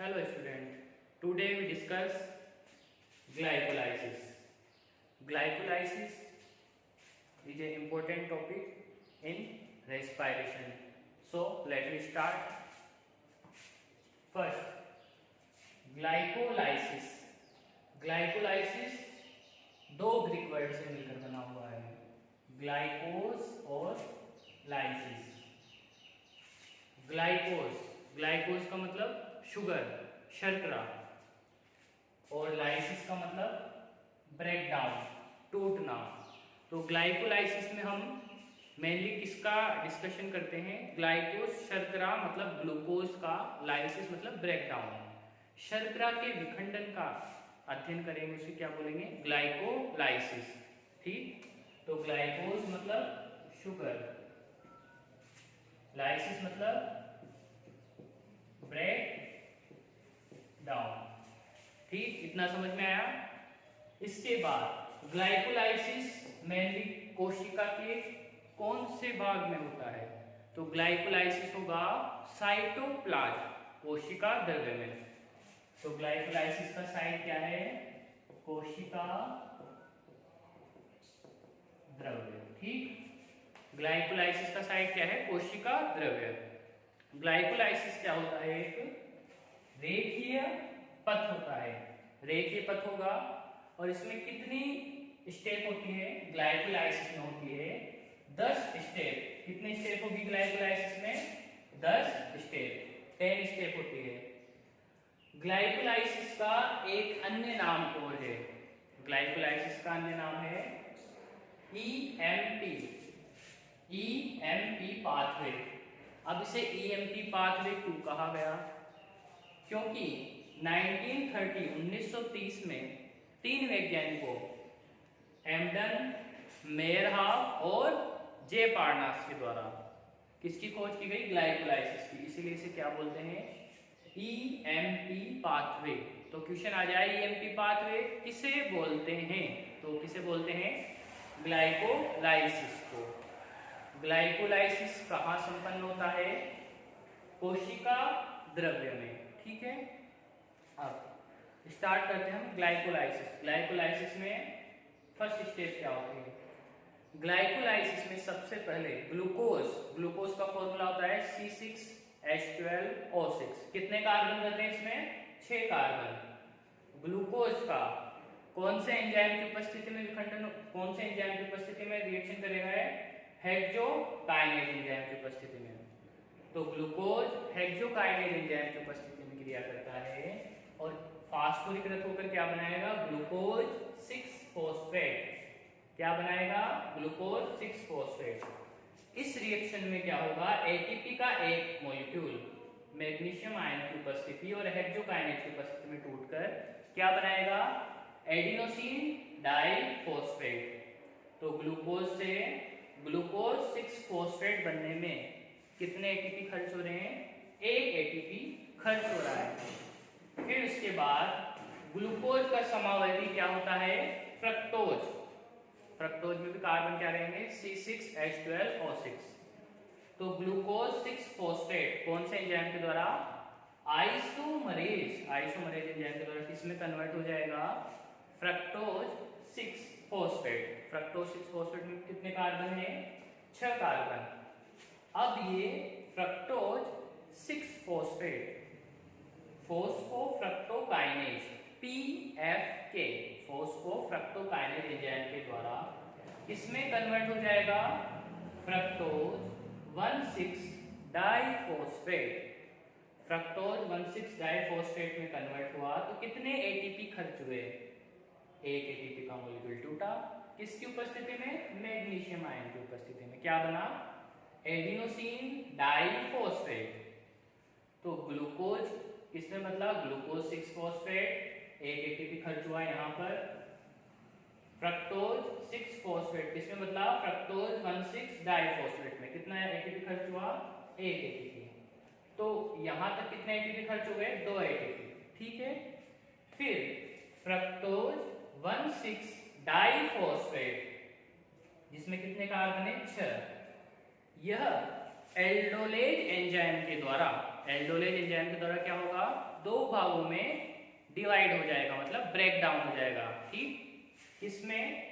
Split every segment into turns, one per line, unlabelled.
Hello student. Today we discuss glycolysis. Glycolysis is an important topic in respiration. So let me start. First, glycolysis. Glycolysis दो Greek word से मिलकर बना हुआ है, ग्लाइकोस और lysis. ग्लाइकोस का मतलब शुगर, शर्करा, और लाइसिस का मतलब ब्रेक डाउन, टूटना। तो ग्लाइकोलाइसिस में हम मेनली किसका डिस्कशन करते हैं? ग्लाइकोस शर्करा मतलब ग्लूकोज का, लाइसिस मतलब ब्रेक डाउन। शर्करा के विखंडन का अध्ययन करेंगे, उसे क्या बोलेंगे? ग्लाइकोलाइसिस। ठीक, तो ग्लाइकोज मतलब शुगर, लाइसिस मतलब ब्रेक डाउन। ठीक, इतना समझ में आया? इसके बाद ग्लाइकोलाइसिस मेनली कोशिका के कौन से भाग में होता है? तो ग्लाइकोलाइसिस होगा साइटोप्लाज्म, कोशिका द्रव्य में। तो ग्लाइकोलाइसिस का साइट क्या है? कोशिका द्रव्य। ठीक, ग्लाइकोलाइसिस का साइट क्या है? कोशिका द्रव्य। ग्लाइकोलाइसिस क्या होता है? एक रेखीय पथ होता है, रेखीय पथ होगा। और इसमें कितनी स्टेप होती है? ग्लाइकोलाइसिस में होती है 10 स्टेप। कितने स्टेप होगी ग्लाइकोलाइसिस में? 10 स्टेप, 10 स्टेप होती है। ग्लाइकोलाइसिस का एक अन्य नाम और है, ग्लाइकोलाइसिस का अन्य नाम है ईएमपी पाथवे। अब इसे ईएमपी पाथवे क्यों कहा गया? क्योंकि 1930 में 3 वैज्ञानिकों एम्डन, मेयरहाफ और जे पार्नास के द्वारा किसकी खोज की गई? ग्लाइकोलाइसिस की। इसीलिए इसे क्या बोलते हैं? EMP pathway. तो क्वेश्चन आ जाए, ईएमपी पाथवे किसे बोलते हैं? तो किसे बोलते हैं? ग्लाइकोलाइसिस को। ग्लाइकोलाइसिस कहाँ संपन्न होता है? कोशिका द्रव्य में। ठीक है, अब स्टार्ट करते हैं हम ग्लाइकोलाइसिस। ग्लाइकोलाइसिस में फर्स्ट स्टेप क्या होती है? ग्लाइकोलाइसिस में सबसे पहले ग्लूकोज का फॉर्मूला होता है C6H12O6। कितने कार्बन रहते हैं इसमें? 6 कार्बन। ग्लूकोज का कौन से एंजाइम की उपस्थिति में विखंडन, कौन से एंजाइम की उपस्थिति में रिएक्शन करेगा? है हेक्सोकाइनेज एंजाइम की उपस्थिति में। तो ग्लूकोज हेक्सोकाइनेज एंजाइम की उपस्थिति में क्रिया करता है और फास्फोरिकृत होकर क्या बनाएगा? Glucose 6 phosphate. क्या बनाएगा? Glucose 6 phosphate. इस रिएक्शन में क्या होगा? एटीपी का एक मॉलिक्यूल मैग्नीशियम आयन की उपस्थिति और हेक्सोकाइनेज की उपस्थिति में टूटकर क्या बनाएगा? Adenosine diphosphate. तो ग्लूकोज से ग्लूकोज 6 फॉस्फेट बनने में कितने एटीपी खर्च हो रहे हैं? 1 एटीपी खर्च हो रहा है। फिर उसके बाद ग्लूकोज का समावर्ती क्या होता है? फ्रक्टोज। फ्रक्टोज में भी कार्बन क्या रहेंगे? C6H12O6। तो ग्लूकोज 6 फॉस्फेट कौन से एंजाइम के द्वारा? आइसोमरेज एंजाइम के द्वारा किसमें कन्वर्ट हो जाएगा? Fructose 6 phosphate. फ्रक्टोज 6 फॉस्फेट में कितने कार्बन है? 6 कार्बन। अब ये फ्रक्टोज 6 फॉस्फेट फोस्फोफ्रक्टोकाइनेज PFK, फोस्फोफ्रक्टोकाइनेज एंजाइम के द्वारा किसमें कन्वर्ट हो जाएगा? Fructose 1,6 diphosphate. फ्रक्टोज 1,6 डाइफॉस्फेट में कन्वर्ट हुआ तो कितने एटीपी खर्च हुए? 1 एटीपी का मॉलिक्यूल टूटा। किसकी उपस्थिति में? मैग्नीशियम आयन की उपस्थिति में। क्या बना? Adenosine diphosphate. तो ग्लूकोज किसमें बदला? ग्लूकोज 6 फॉस्फेट, 1 एटीपी खर्च हुआ यहाँ पर। फ्रक्टोज 6 फॉस्फेट किसमें बदला? फ्रक्टोज 1,6 डाइफॉस्फेट में। कितना एटीपी खर्च हुआ? 1 एटीपी। तो यहां तक कितने एटीपी खर्च हो गए? 2 एटीपी। ठीक है, फिर फ्रक्टोज 1,6 डाइफॉस्फेट जिसमें कितने कार्बन है? 6। यह एल्डोलेज एंजाइम के द्वारा क्या होगा, दो भागों में डिवाइड हो जाएगा, मतलब ब्रेक डाउन हो जाएगा। ठीक, इसमें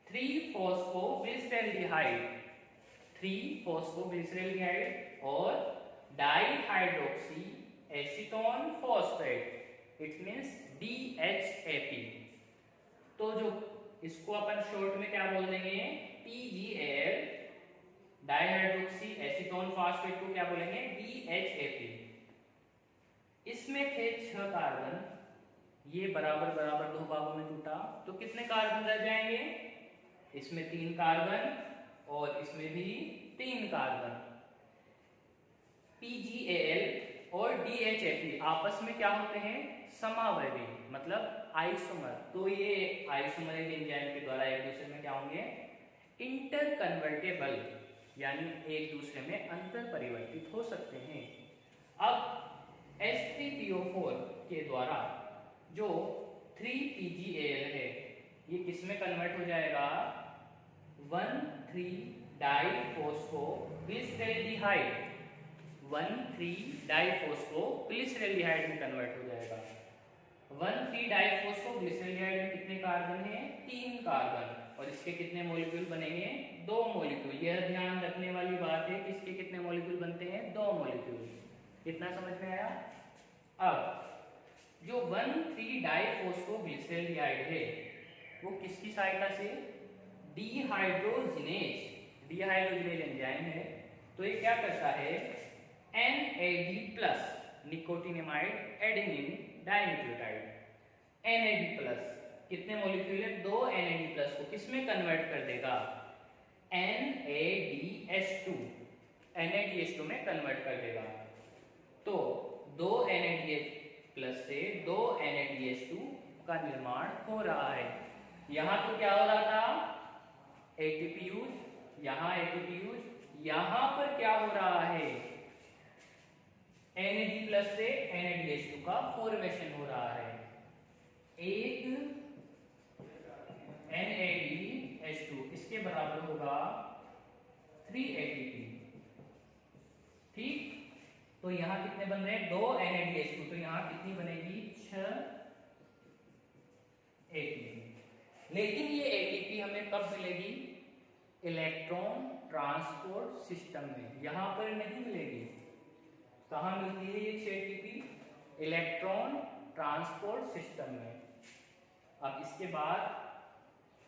3-फॉस्फोग्लिसरेल्डिहाइड और dihydroxy acetone phosphate, it means DHAP। तो जो इसको अपन शॉर्ट में क्या बोल देंगे, PGAL, डाइहाइड्रोक्सी एसीटोन फॉस्फेट को क्या बोलेंगे, DHAP। इसमें थे 6 कार्बन, ये बराबर बराबर दो भागों में टूटा, तो कितने कार्बन रह जाएंगे, इसमें 3 कार्बन और इसमें भी 3 कार्बन। PGAL और DHAP आपस में क्या होते हैं, समावयवी, मतलब आइसोमर। तो ये आइसोमरेज एंजाइम के द्वारा एक दूसरे में क्या होंगे, इंटर कन्वर्टेबल, यानी एक दूसरे में अंतर परिवर्तित हो सकते हैं। अब H3PO4 के द्वारा जो 3PGAL है, ये किसमें कन्वर्ट हो जाएगा, 1,3-डाइफॉस्फोग्लिसरेल्डिहाइड, 1,3-डाइफॉस्फोग्लिसरेल्डिहाइड में कन्वर्ट हो जाएगा। 1,3-डाइफॉस्फोग्लिसरेल्डिहाइड में कितने कार्बन हैं, 3 कार्बन, और इसके कितने मॉलिक्यूल बनेंगे, 2 मॉलिक्यूल। यह ध्यान रखने वाली बात है कि इसके कितने मॉलिक्यूल बनते हैं, 2 मॉलिक्यूल। कितना समझ में आया। अब जो 1,3-डाइफॉस्फोग्लिसरेल्डिहाइड है वो किसकी सहायता से, डिहाइड्रोजिनेज एंजाइम है। तो ये क्या करता है, NAD+, nicotinamide adenine dinucleotide, NAD+, कितने मॉलिक्यूल है, 2 NAD+ को किसमें कन्वर्ट कर देगा, NADH2 में कन्वर्ट कर देगा। तो 2 NADH+ से 2 NADH2 का निर्माण हो रहा है। यहां तो क्या हो रहा था, ATP यूज, यहां ATP यूज, यहां पर क्या हो रहा है, NAD+ से NADH2 का फॉर्मेशन हो रहा है। एक NADH2 इसके बराबर होगा 3 ATP। ठीक, तो यहां कितने बन रहे हैं, 2 NADH2, तो यहां कितनी बनेगी, 6 ATP। लेकिन ये ATP हमें कब मिलेगी, इलेक्ट्रॉन ट्रांसपोर्ट सिस्टम में, यहां पर नहीं मिलेगी। कहां मिलती है ये 6 ATP, इलेक्ट्रॉन ट्रांसपोर्ट सिस्टम में। अब इसके बाद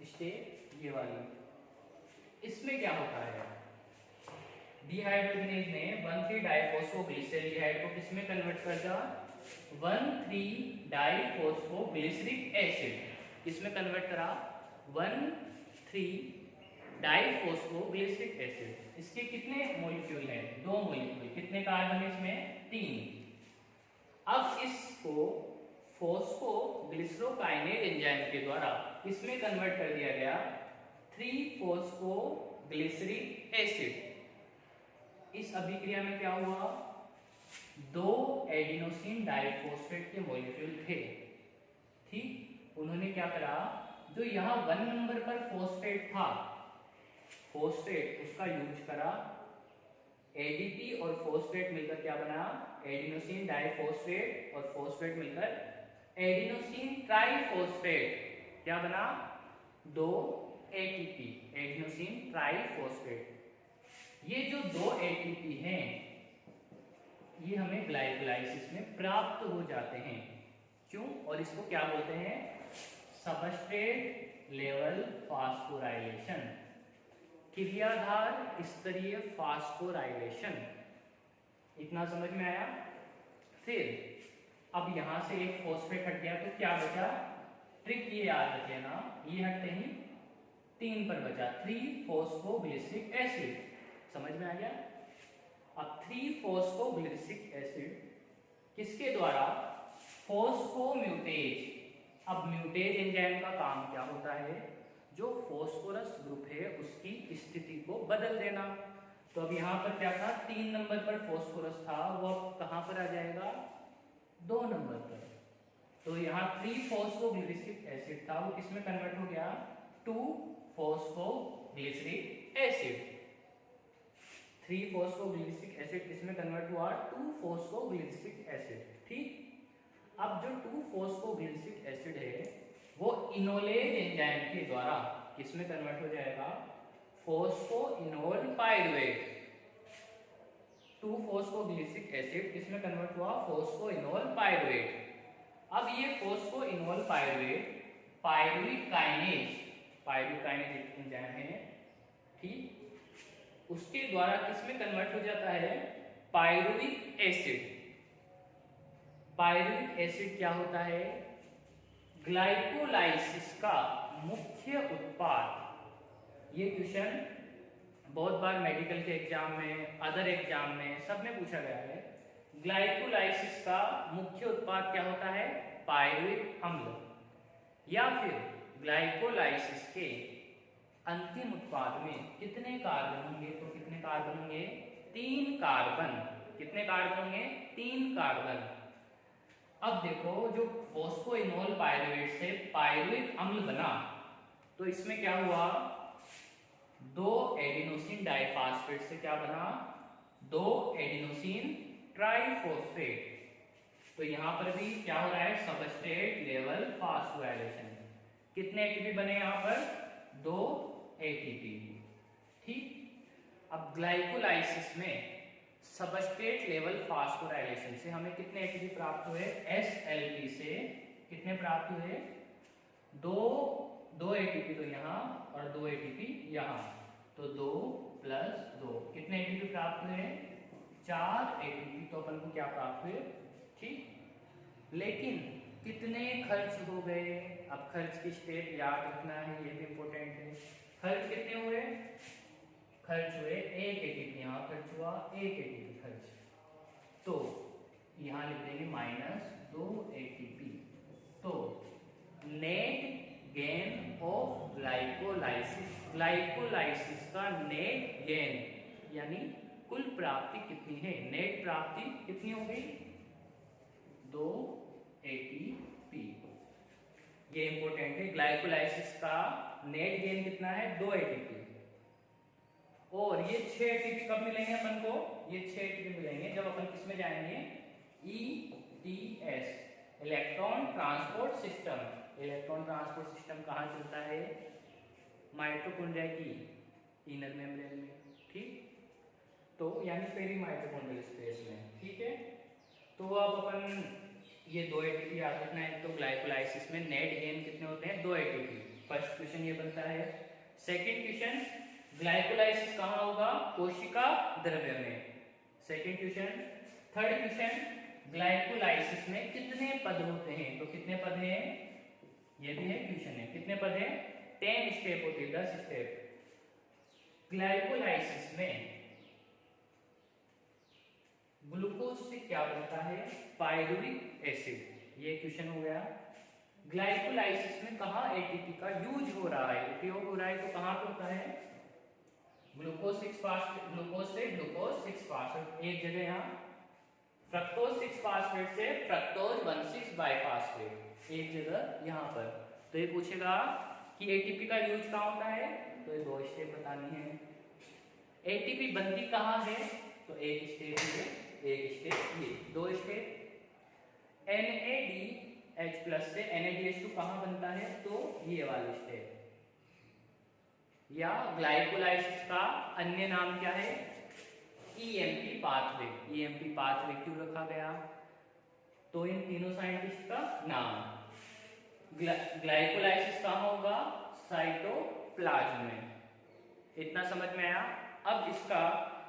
स्टेप ये वाली, इसमें क्या होता है, डिहाइड्रोजिनेज ने 1,3-डाइफॉस्फोग्लिसरेल्डिहाइड को किसमें कन्वर्ट कर दिया, 1,3-डाइफॉस्फोग्लिसरिक एसिड, किसमें कन्वर्ट करा, 1,3-डाइफॉस्फोग्लिसरिक एसिड। इसके कितने मॉलिक्यूल हैं, 2 मॉलिक्यूल, कितने कार्बन है इसमें, 3। अब इसको फॉस्फोग्लिसरोकाइनेज एंजाइम के द्वारा इसमें कन्वर्ट कर दिया गया, 3-फॉस्फोग्लिसरिक एसिड। इस अभिक्रिया में क्या हुआ, 2 एडिनोसिन डाइफॉस्फेट के मॉलिक्यूल थे। ठीक, उन्होंने क्या करा, जो यहाँ 1 नंबर पर फॉस्फेट था, फॉस्फेट उसका यूज करा, ADP और फॉस्फेट मिलकर क्या बना, एडिनोसिन डाइफॉस्फेट, और फॉस्फेट मिलकर एडिनोसिन ट्राइफॉस्फेट, क्या बना, 2 ATP, एडिनोसिन ट्राइफॉस्फेट। ये जो 2 ATP हैं ये हमें ग्लाइकोलाइसिस में प्राप्त हो जाते हैं। क्यों, और इसको क्या बोलते हैं, सबस्ट्रेट लेवल फास्फोराइलेशन, क्रियाधार स्तरीय फास्फोराइलेशन। इतना समझ में आया। फिर अब यहां से एक फॉस्फेट हट गया तो क्या बचा, ट्रिक ये याद रखिए ना, ये हटते ही 3 पर बचा, 3-फॉस्फोग्लिसरिक एसिड। समझ में आ गया। अब 3-फॉस्फोग्लिसरिक एसिड किसके द्वारा, फॉस्फोम्यूटेज। अब म्यूटेज एंजाइम का काम क्या होता है, जो फॉस्फोरस ग्रुप है उसकी स्थिति को बदल देना। तो अब यहाँ पर क्या था, 3 नंबर पर फॉस्फोरस था, वो अब कहां पर आ जाएगा, 2 नंबर पर। तो यहाँ 3-फॉस्फोग्लिसरिक एसिड था, वो किसमें कन्वर्ट हो गया, 2-फॉस्फोग्लिसरिक एसिड। 3 फॉस्फोग्लिसरिक एसिड किसमें कन्वर्ट हुआ, 2 फॉस्फोग्लिसरिक एसिड। ठीक, अब जो 2 फॉस्फोग्लिसरिक एसिड है वो इनोलेज एंजाइम के द्वारा किसमें कन्वर्ट हो जाएगा, फॉस्फोइनोल पायरुवेट। 2 फॉस्फोग्लिसरिक एसिड किसमें कन्वर्ट हुआ, फॉस्फोइनोल पायरुवेट। अब ये phosphoenol pyruvate pyruvic kinase enzyme है, ठीक, उसके द्वारा किसमें कन्वर्ट हो जाता है, पायरुविक एसिड। पायरुविक एसिड क्या होता है, ग्लाइकोलाइसिस का मुख्य उत्पाद। ये क्वेश्चन बहुत बार मेडिकल के एग्जाम में, अदर एग्जाम में, सब में पूछा गया है। ग्लाइकोलाइसिस का मुख्य उत्पाद क्या होता है, पायरुविक अम्ल। या फिर ग्लाइकोलाइसिस के अंतिम उत्पाद में कितने कार्बन होंगे, तो कितने कार्बन होंगे, 3 कार्बन। कितने कार्बन होंगे, 3 कार्बन। अब देखो, जो फॉस्फोइनोल पायरुवेट से पायरुविक अम्ल बना, तो इसमें क्या हुआ, 2 एडिनोसिन डाइफॉस्फेट से क्या बना, 2 एडिनोसिन ट्राइफॉस्फेट। तो यहां पर भी क्या हो रहा है, सबस्ट्रेट लेवल फास्फोराइलेशन। कितने एटीपी बने यहां पर, 2 एटीपी। ठीक, अब ग्लाइकोलाइसिस में सबस्ट्रेट लेवल फास्फोराइलेशन से हमें कितने एटीपी प्राप्त हुए, SLP से कितने प्राप्त हुए, 2 एटीपी तो यहाँ और 2 एटीपी यहाँ, तो 2 + 2 कितने एटीपी प्राप्त हुए, 4 एटीपी। तो अपन को क्या प्राप्त हुए, ठीक। लेकिन कितने खर्च हो गए, अब खर्च की स्टेप याद रखना है, ये भी इंपॉर्टेंट है। खर्च कितने हुए, खर्च हुए 1 एटीपी, यहाँ खर्च हुआ 1 एटीपी खर्च, तो यहाँ लिख देंगे -2 एटीपी। तो net gain of glycolysis, glycolysis का नेट गेन यानी कुल प्राप्ति कितनी है, नेट प्राप्ति कितनी हो गई, 2 एटीपी। ये इंपॉर्टेंट है, ग्लाइकोलाइसिस का नेट गेन कितना है, 2 एटीपी। और ये 6 एटीपी कब मिलेंगे अपन को, ये 6 एटीपी मिलेंगे जब अपन किसमें जाएंगे, ETS, electron transport system. Electron transport system कहाँ चलता है, माइटोकॉन्ड्रिया की इनर मेम्ब्रेन में, ठीक, तो यानी पेरी माइटोकॉन्ड्रियल स्पेस में, ठीक है। तो अब अपन ये 2 एटीपी याद रखना है। तो ग्लाइकोलाइसिस में नेट गेन कितने होते हैं, 2 एटीपी। फर्स्ट क्वेश्चन ये बनता है। सेकंड क्वेश्चन, ग्लाइकोलाइसिस कहाँ होगा, कोशिका द्रव्य में। Second question. Third question, glycolysis में कितने पद होते हैं, तो कितने पद हैं, ये भी है क्वेश्चन है, कितने पद हैं, 10 स्टेप होती है, 10 स्टेप। ग्लाइकोलाइसिस में ग्लूकोज से क्या बनता है, पायरुविक एसिड। ये क्वेश्चन हो गया। ग्लाइकोलाइसिस में कहाँ एटीपी का यूज हो रहा है, उपयोग हो रहा है, तो कहाँ पे होता है, ग्लूकोज 6 फास्फेट, ग्लूकोज से ग्लूकोज 6 फास्फेट एक जगह, यहाँ फ्रक्टोज 6 फास्फेट से फ्रक्टोज 1,6 बाइफास्फेट एक जगह यहाँ पर। तो ये पूछेगा कि एटीपी का यूज कहाँ होता है, तो ये 2 स्टेप बतानी है। एटीपी बनती कहाँ है, तो एक स्टेप ये, एक स्टेप ये, 2 स्टेप। NADH+ से NADH2 कहाँ बनता है, तो ये वाला स्टेप। या ग्लाइकोलाइसिस का अन्य नाम क्या है, EMP पाथवे। EMP पाथवे क्यों रखा गया, तो इन तीनों साइंटिस्ट का नाम। ग्लाइकोलाइसिस कहाँ होगा, साइटोप्लाज्म में। इतना समझ में आया। अब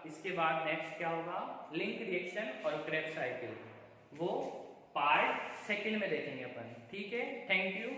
इसके बाद नेक्स्ट क्या होगा, लिंक रिएक्शन और क्रेब्स साइकिल, वो पार्ट सेकंड में देखेंगे अपन, ठीक है। Thank you.